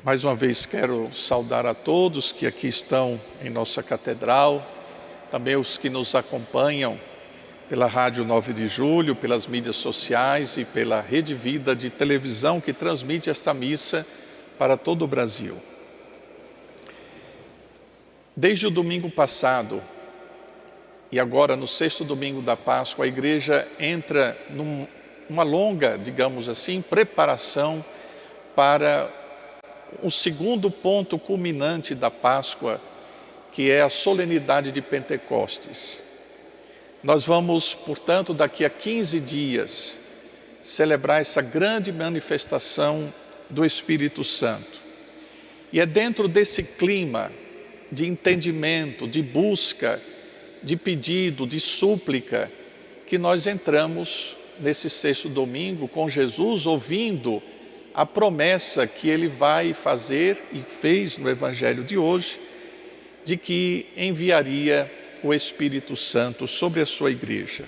Mais uma vez quero saudar a todos que aqui estão em nossa catedral, também os que nos acompanham pela Rádio 9 de Julho, pelas mídias sociais e pela Rede Vida de televisão que transmite esta missa para todo o Brasil. Desde o domingo passado e agora no sexto domingo da Páscoa, a igreja entra numa longa, digamos assim, preparação para o segundo ponto culminante da Páscoa, que é a solenidade de Pentecostes. Nós vamos, portanto, daqui a 15 dias, celebrar essa grande manifestação do Espírito Santo. E é dentro desse clima de entendimento, de busca, de pedido, de súplica, que nós entramos nesse sexto domingo com Jesus, ouvindo a promessa que Ele vai fazer e fez no Evangelho de hoje, de que enviaria o Espírito Santo sobre a sua igreja.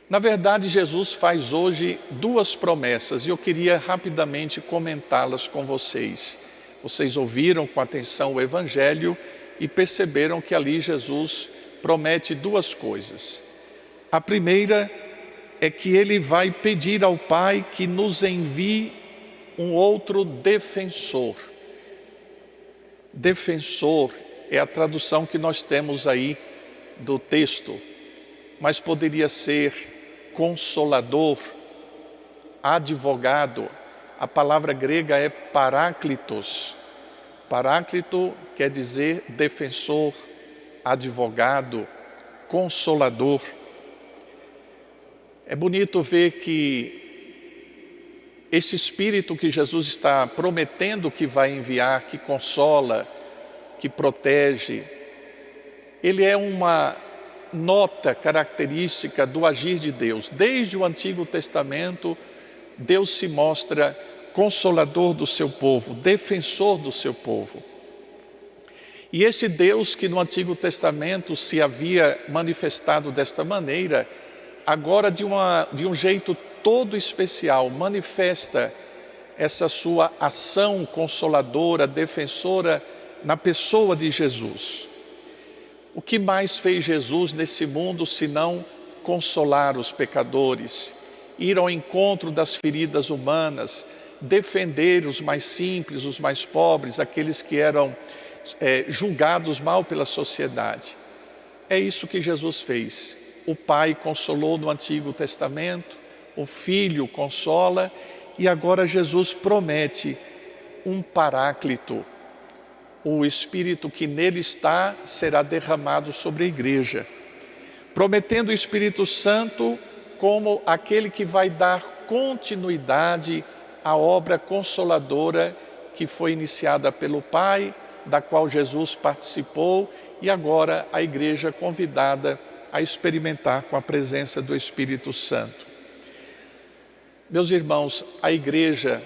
Na verdade, Jesus faz hoje duas promessas e eu queria rapidamente comentá-las com vocês. Vocês ouviram com atenção o Evangelho e perceberam que ali Jesus promete duas coisas. A primeira é que Ele vai pedir ao Pai que nos envie um outro defensor. Defensor é a tradução que nós temos aí do texto, mas poderia ser consolador, advogado. A palavra grega é paráclitos. Paráclito quer dizer defensor, advogado, consolador. É bonito ver que esse Espírito que Jesus está prometendo que vai enviar, que consola, que protege, ele é uma nota característica do agir de Deus. Desde o Antigo Testamento, Deus se mostra consolador do seu povo, defensor do seu povo. E esse Deus que no Antigo Testamento se havia manifestado desta maneira, agora de um jeito todo especial, manifesta essa sua ação consoladora, defensora na pessoa de Jesus. O que mais fez Jesus nesse mundo senão consolar os pecadores, ir ao encontro das feridas humanas, defender os mais simples, os mais pobres, aqueles que eram julgados mal pela sociedade. É isso que Jesus fez. O Pai consolou no Antigo Testamento, o Filho consola e agora Jesus promete um paráclito. O Espírito que nele está será derramado sobre a igreja, prometendo o Espírito Santo como aquele que vai dar continuidade à obra consoladora que foi iniciada pelo Pai, da qual Jesus participou e agora a igreja convidada a experimentar com a presença do Espírito Santo. Meus irmãos, a igreja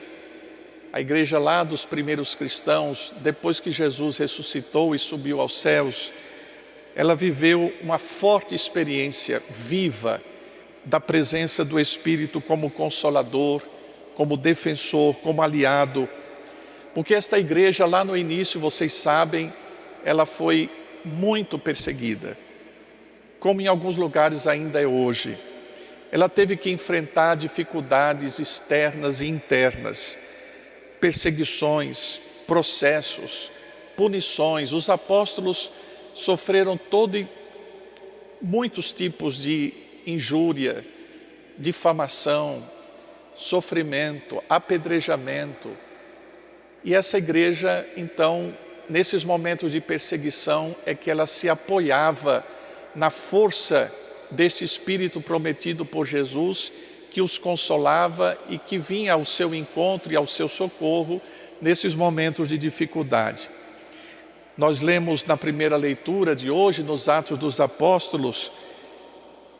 lá dos primeiros cristãos, depois que Jesus ressuscitou e subiu aos céus, ela viveu uma forte experiência viva da presença do Espírito como consolador, como defensor, como aliado. Porque esta igreja lá no início, vocês sabem, ela foi muito perseguida, como em alguns lugares ainda é hoje. Ela teve que enfrentar dificuldades externas e internas, perseguições, processos, punições. Os apóstolos sofreram muitos tipos de injúria, difamação, sofrimento, apedrejamento. E essa igreja, então, nesses momentos de perseguição, é que ela se apoiava na força desse Espírito prometido por Jesus, que os consolava e que vinha ao seu encontro e ao seu socorro nesses momentos de dificuldade. Nós lemos na primeira leitura de hoje, nos Atos dos Apóstolos,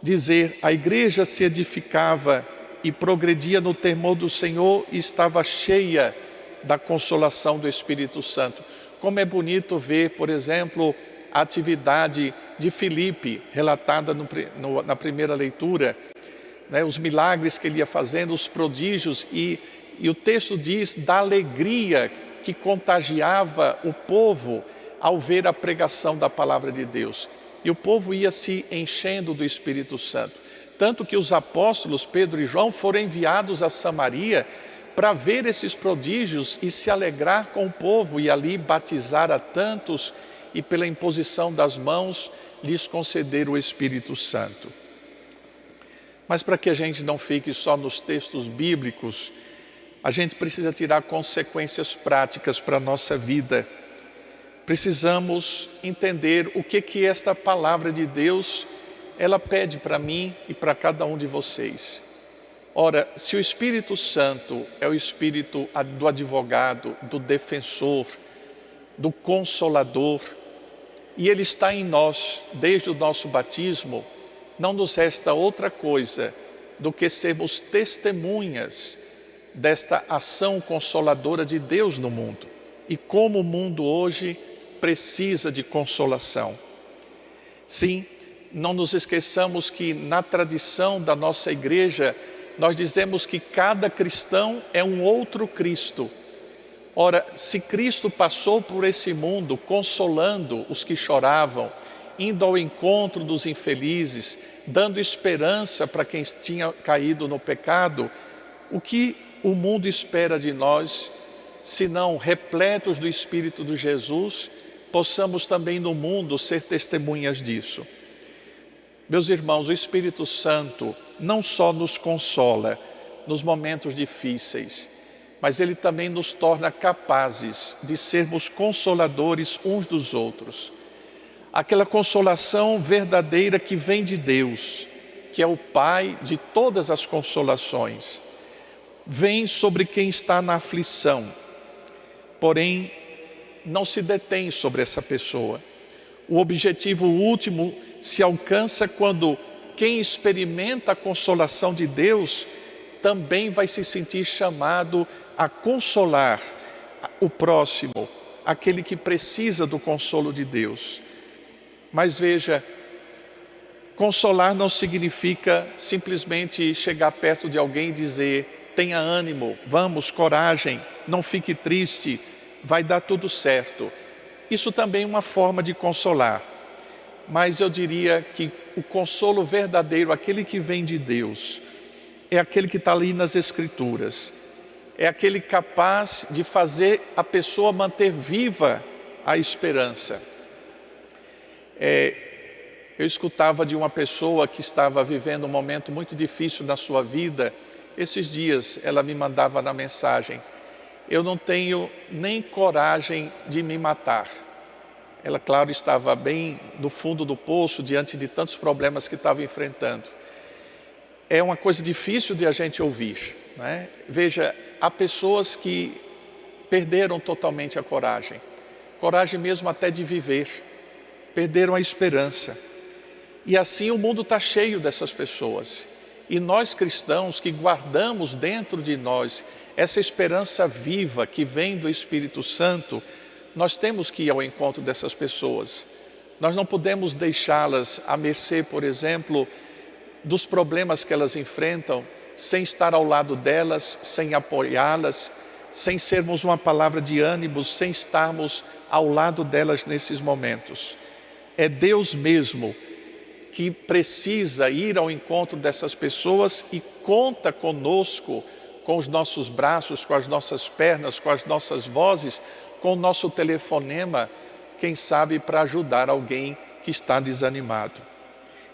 dizer: a igreja se edificava e progredia no temor do Senhor e estava cheia da consolação do Espírito Santo. Como é bonito ver, por exemplo, a atividade de Filipe, relatada na primeira leitura, né, os milagres que ele ia fazendo, os prodígios e E o texto diz da alegria que contagiava o povo ao ver a pregação da palavra de Deus. E o povo ia se enchendo do Espírito Santo. Tanto que os apóstolos Pedro e João foram enviados a Samaria para ver esses prodígios e se alegrar com o povo e ali batizar a tantos e pela imposição das mãos lhes conceder o Espírito Santo. Mas para que a gente não fique só nos textos bíblicos, a gente precisa tirar consequências práticas para a nossa vida. Precisamos entender o que esta palavra de Deus, ela pede para mim e para cada um de vocês. Ora, se o Espírito Santo é o Espírito do advogado, do defensor, do consolador, e Ele está em nós desde o nosso batismo, não nos resta outra coisa do que sermos testemunhas desta ação consoladora de Deus no mundo. E como o mundo hoje precisa de consolação. Sim, não nos esqueçamos que na tradição da nossa igreja, nós dizemos que cada cristão é um outro Cristo. Ora, se Cristo passou por esse mundo consolando os que choravam, indo ao encontro dos infelizes, dando esperança para quem tinha caído no pecado, o que o mundo espera de nós, senão repletos do Espírito de Jesus, possamos também no mundo ser testemunhas disso. Meus irmãos, o Espírito Santo não só nos consola nos momentos difíceis, mas Ele também nos torna capazes de sermos consoladores uns dos outros. Aquela consolação verdadeira que vem de Deus, que é o Pai de todas as consolações, vem sobre quem está na aflição, porém não se detém sobre essa pessoa. O objetivo último se alcança quando quem experimenta a consolação de Deus também vai se sentir chamado a consolar o próximo, aquele que precisa do consolo de Deus. Mas veja, consolar não significa simplesmente chegar perto de alguém e dizer: tenha ânimo, vamos, coragem, não fique triste, vai dar tudo certo. Isso também é uma forma de consolar. Mas eu diria que o consolo verdadeiro, aquele que vem de Deus, é aquele que está ali nas Escrituras. É aquele capaz de fazer a pessoa manter viva a esperança. Eu escutava de uma pessoa que estava vivendo um momento muito difícil na sua vida. Esses dias ela me mandava na mensagem: eu não tenho nem coragem de me matar. Ela, claro, estava bem no fundo do poço, diante de tantos problemas que estava enfrentando. É uma coisa difícil de a gente ouvir, não é? Veja, há pessoas que perderam totalmente a coragem mesmo até de viver, perderam a esperança. E assim o mundo está cheio dessas pessoas. E nós cristãos que guardamos dentro de nós essa esperança viva que vem do Espírito Santo, nós temos que ir ao encontro dessas pessoas. Nós não podemos deixá-las à mercê, por exemplo, dos problemas que elas enfrentam, sem estar ao lado delas, sem apoiá-las, sem sermos uma palavra de ânimo, sem estarmos ao lado delas nesses momentos. É Deus mesmo que precisa ir ao encontro dessas pessoas e conta conosco, com os nossos braços, com as nossas pernas, com as nossas vozes, com o nosso telefonema, quem sabe para ajudar alguém que está desanimado.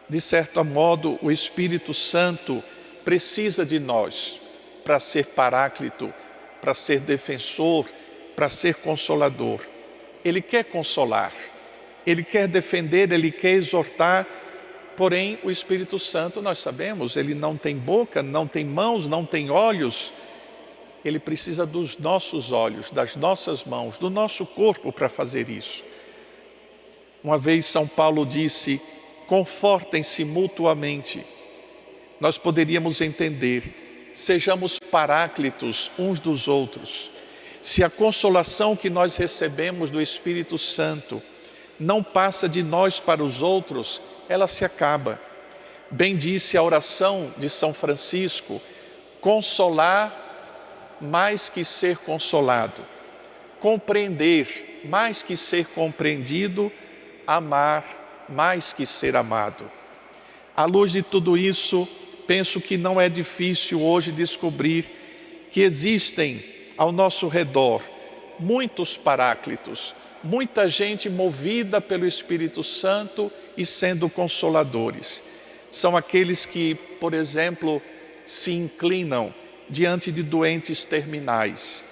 De certo modo, o Espírito Santo precisa de nós para ser paráclito, para ser defensor, para ser consolador. Ele quer consolar, Ele quer defender, Ele quer exortar, porém o Espírito Santo, nós sabemos, Ele não tem boca, não tem mãos, não tem olhos. Ele precisa dos nossos olhos, das nossas mãos, do nosso corpo para fazer isso. Uma vez São Paulo disse: confortem-se mutuamente. Nós poderíamos entender: sejamos paráclitos uns dos outros. Se a consolação que nós recebemos do Espírito Santo não passa de nós para os outros, ela se acaba. Bem disse a oração de São Francisco: consolar mais que ser consolado, compreender mais que ser compreendido, amar mais que ser amado. À luz de tudo isso, penso que não é difícil hoje descobrir que existem ao nosso redor muitos paráclitos, muita gente movida pelo Espírito Santo e sendo consoladores. São aqueles que, por exemplo, se inclinam diante de doentes terminais,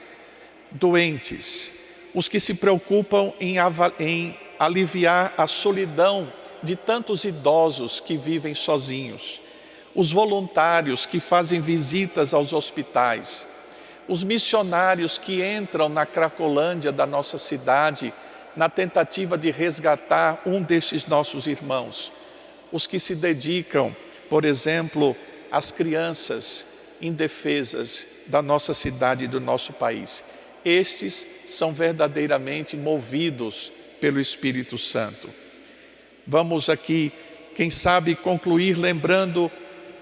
doentes, os que se preocupam em aliviar a solidão de tantos idosos que vivem sozinhos, os voluntários que fazem visitas aos hospitais, os missionários que entram na Cracolândia da nossa cidade na tentativa de resgatar um destes nossos irmãos, os que se dedicam, por exemplo, às crianças indefesas da nossa cidade e do nosso país. Estes são verdadeiramente movidos pelo Espírito Santo. Vamos aqui, quem sabe, concluir lembrando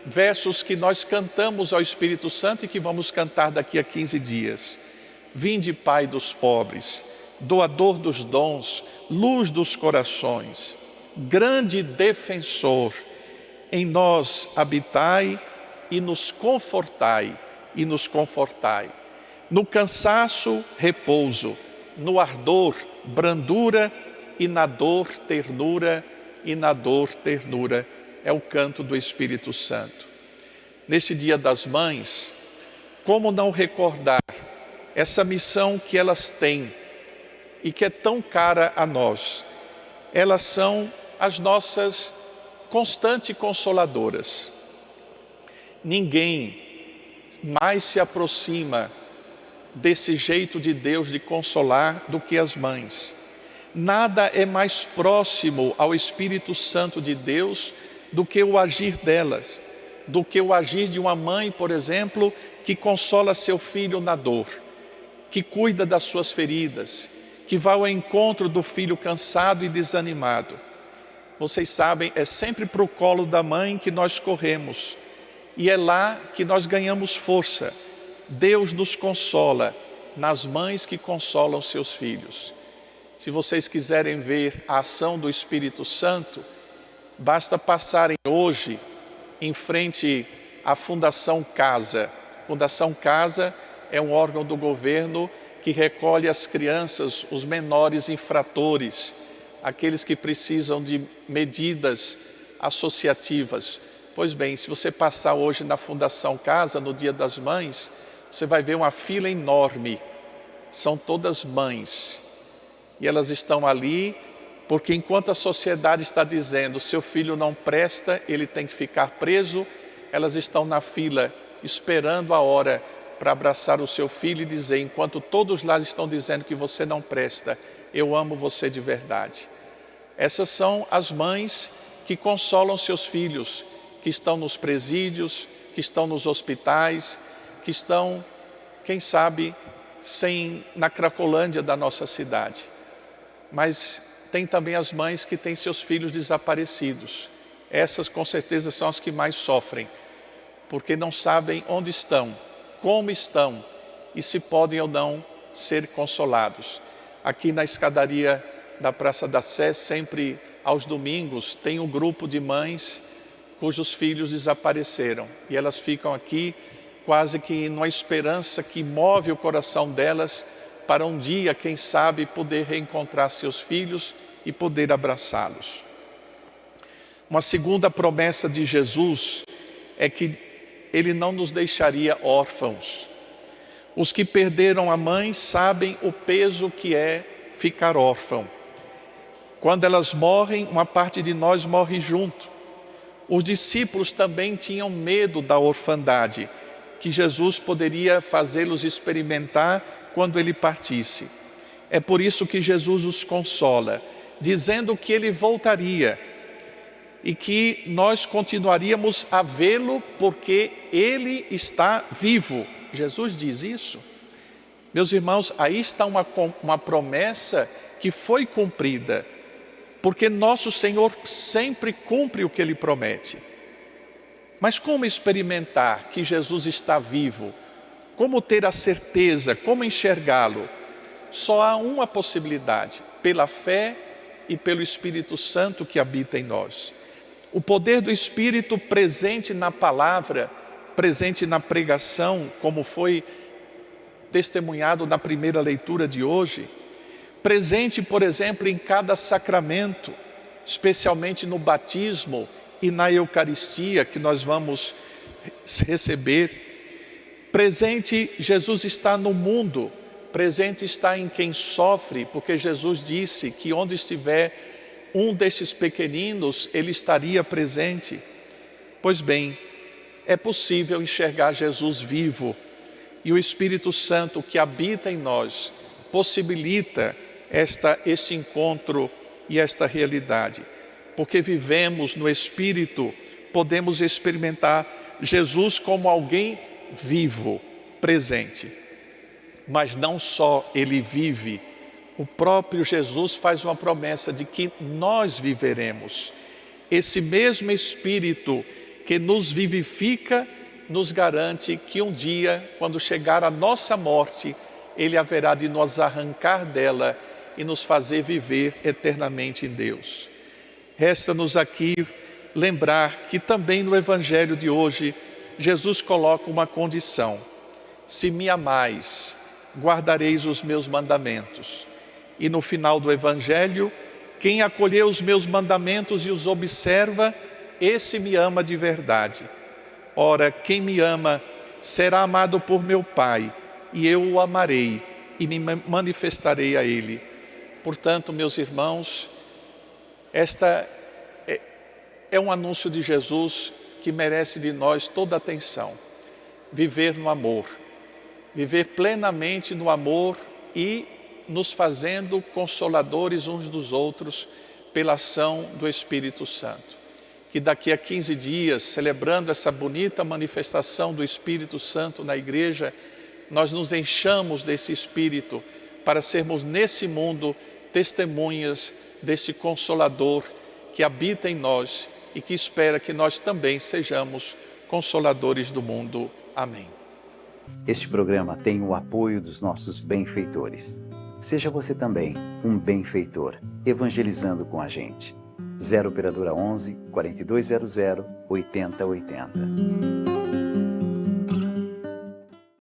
versos que nós cantamos ao Espírito Santo e que vamos cantar daqui a 15 dias. Vinde, Pai dos pobres, doador dos dons, luz dos corações, grande defensor, em nós habitai e nos confortai, e nos confortai. No cansaço, repouso, no ardor, brandura, e na dor, ternura, e na dor, ternura. É o canto do Espírito Santo. Neste Dia das Mães, como não recordar essa missão que elas têm e que é tão cara a nós? Elas são as nossas constantes consoladoras. Ninguém mais se aproxima desse jeito de Deus de consolar do que as mães. Nada é mais próximo ao Espírito Santo de Deus do que o agir delas, do que o agir de uma mãe, por exemplo, que consola seu filho na dor, que cuida das suas feridas, que vai ao encontro do filho cansado e desanimado. Vocês sabem, é sempre para o colo da mãe que nós corremos, e é lá que nós ganhamos força. Deus nos consola nas mães que consolam seus filhos. Se vocês quiserem ver a ação do Espírito Santo, basta passarem hoje em frente à Fundação Casa. Fundação Casa é um órgão do governo que recolhe as crianças, os menores infratores, aqueles que precisam de medidas associativas. Pois bem, se você passar hoje na Fundação Casa, no Dia das Mães, você vai ver uma fila enorme. São todas mães. E elas estão ali porque enquanto a sociedade está dizendo seu filho não presta, ele tem que ficar preso, elas estão na fila esperando a hora para abraçar o seu filho e dizer, enquanto todos lá estão dizendo que você não presta, eu amo você de verdade. Essas são as mães que consolam seus filhos, que estão nos presídios, que estão nos hospitais, que estão, quem sabe, na Cracolândia da nossa cidade. Mas tem também as mães que têm seus filhos desaparecidos. Essas com certeza são as que mais sofrem, porque não sabem onde estão, como estão e se podem ou não ser consolados. Aqui na escadaria da Praça da Sé, sempre aos domingos, tem um grupo de mães cujos filhos desapareceram. E elas ficam aqui quase que numa esperança que move o coração delas para um dia, quem sabe, poder reencontrar seus filhos e poder abraçá-los. Uma segunda promessa de Jesus é que Ele não nos deixaria órfãos. Os que perderam a mãe sabem o peso que é ficar órfão. Quando elas morrem, uma parte de nós morre junto. Os discípulos também tinham medo da orfandade, que Jesus poderia fazê-los experimentar quando Ele partisse. É por isso que Jesus os consola, dizendo que Ele voltaria e que nós continuaríamos a vê-lo porque Ele está vivo. Jesus diz isso. Meus irmãos, aí está uma promessa que foi cumprida, porque nosso Senhor sempre cumpre o que Ele promete. Mas como experimentar que Jesus está vivo? Como ter a certeza, como enxergá-lo? Só há uma possibilidade: pela fé e pelo Espírito Santo que habita em nós. O poder do Espírito presente na palavra, presente na pregação, como foi testemunhado na primeira leitura de hoje, presente, por exemplo, em cada sacramento, especialmente no batismo e na Eucaristia que nós vamos receber. Presente, Jesus está no mundo, presente está em quem sofre, porque Jesus disse que onde estiver um desses pequeninos, ele estaria presente. Pois bem, é possível enxergar Jesus vivo, e o Espírito Santo que habita em nós possibilita esse encontro e esta realidade. Porque vivemos no Espírito, podemos experimentar Jesus como alguém vivo, presente. Mas não só Ele vive, o próprio Jesus faz uma promessa de que nós viveremos. Esse mesmo Espírito que nos vivifica, nos garante que um dia, quando chegar a nossa morte, Ele haverá de nos arrancar dela e nos fazer viver eternamente em Deus. Resta-nos aqui lembrar que também no Evangelho de hoje, Jesus coloca uma condição: se me amais, guardareis os meus mandamentos. E no final do Evangelho, quem acolheu os meus mandamentos e os observa, esse me ama de verdade. Ora, quem me ama será amado por meu Pai, e eu o amarei e me manifestarei a Ele. Portanto, meus irmãos, esta é um anúncio de Jesus que merece de nós toda a atenção. Viver no amor, viver plenamente no amor e nos fazendo consoladores uns dos outros pela ação do Espírito Santo. Que daqui a 15 dias, celebrando essa bonita manifestação do Espírito Santo na igreja, nós nos enchamos desse Espírito para sermos nesse mundo testemunhas desse Consolador que habita em nós e que espera que nós também sejamos consoladores do mundo. Amém. Este programa tem o apoio dos nossos benfeitores. Seja você também um benfeitor, evangelizando com a gente. 0 Operadora 11 4200 8080.